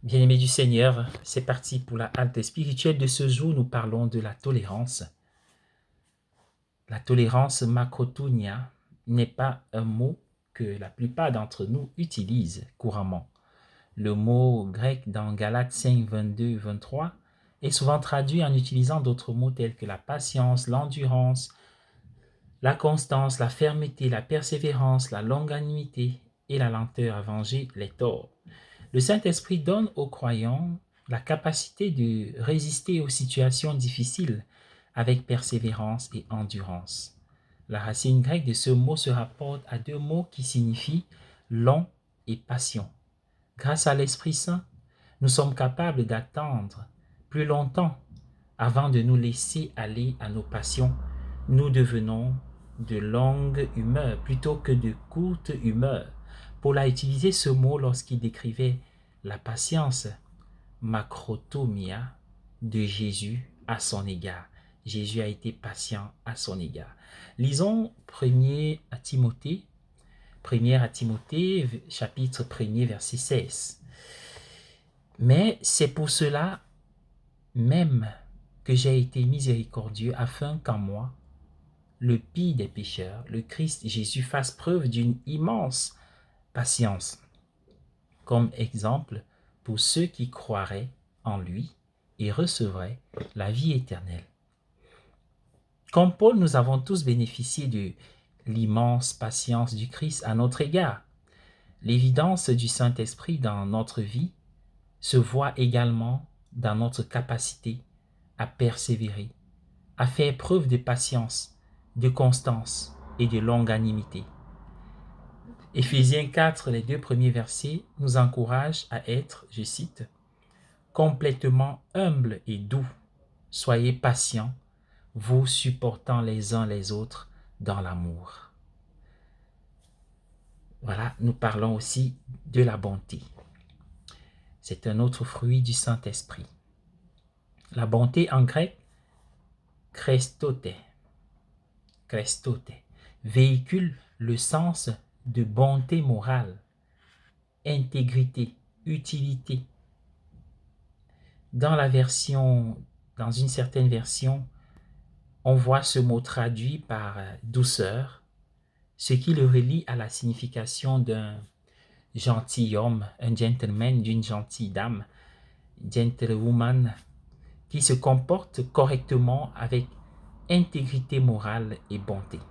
Bien-aimés du Seigneur, c'est parti pour la halte spirituelle de ce jour. Nous parlons de la tolérance. La tolérance makrotunia n'est pas un mot que la plupart d'entre nous utilisent couramment. Le mot grec dans Galates 5, 22, 23 est souvent traduit en utilisant d'autres mots tels que la patience, l'endurance, la constance, la fermeté, la persévérance, la longanimité et la lenteur à venger les torts. Le Saint-Esprit donne aux croyants la capacité de résister aux situations difficiles avec persévérance et endurance. La racine grecque de ce mot se rapporte à deux mots qui signifient long et patient. Grâce à l'Esprit Saint, nous sommes capables d'attendre plus longtemps avant de nous laisser aller à nos passions. Nous devenons de longue humeur plutôt que de courte humeur. Paul a utilisé ce mot lorsqu'il décrivait la patience macrotomia de Jésus à son égard. Jésus a été patient à son égard. Lisons 1 à Timothée, chapitre 1er, verset 16. Mais c'est pour cela même que j'ai été miséricordieux, afin qu'en moi, le pire des pécheurs, le Christ Jésus fasse preuve d'une immense patience, comme exemple pour ceux qui croiraient en lui et recevraient la vie éternelle. Comme Paul, nous avons tous bénéficié de l'immense patience du Christ à notre égard. L'évidence du Saint-Esprit dans notre vie se voit également dans notre capacité à persévérer, à faire preuve de patience, de constance et de longanimité. Éphésiens 4, les 2 premiers versets, nous encouragent à être, je cite, « complètement humble et doux, soyez patients, vous supportant les uns les autres dans l'amour. » Voilà, nous parlons aussi de la bonté. C'est un autre fruit du Saint-Esprit. La bonté en grec, krestote, véhicule le sens de bonté morale, intégrité, utilité. Dans une certaine version, on voit ce mot traduit par douceur, ce qui le relie à la signification d'un gentilhomme, un gentleman, d'une gentille dame, gentlewoman, qui se comporte correctement avec intégrité morale et bonté.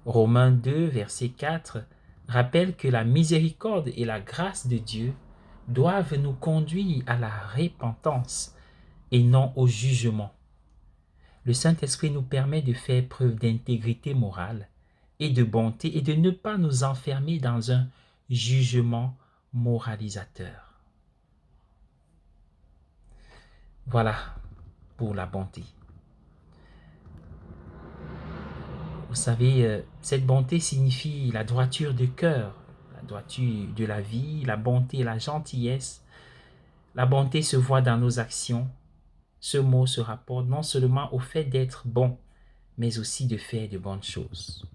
Romains 2, verset 4, rappelle que la miséricorde et la grâce de Dieu doivent nous conduire à la repentance et non au jugement. Le Saint-Esprit nous permet de faire preuve d'intégrité morale et de bonté et de ne pas nous enfermer dans un jugement moralisateur. Voilà pour la bonté. Vous savez, cette bonté signifie la droiture de cœur, la droiture de la vie, la bonté, la gentillesse. La bonté se voit dans nos actions. Ce mot se rapporte non seulement au fait d'être bon, mais aussi de faire de bonnes choses.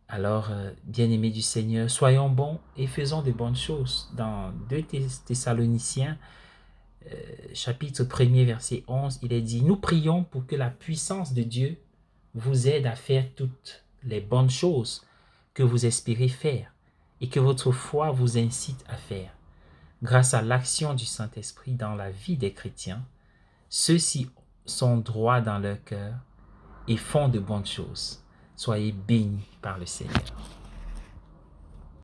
Alors, bien-aimés du Seigneur, soyons bons et faisons de bonnes choses. Dans 2 Thessaloniciens, chapitre 1er, verset 11, il est dit « Nous prions pour que la puissance de Dieu vous aide à faire toutes les bonnes choses que vous espérez faire et que votre foi vous incite à faire. Grâce à l'action du Saint-Esprit dans la vie des chrétiens, ceux-ci sont droits dans leur cœur et font de bonnes choses. Soyez bénis par le Seigneur. »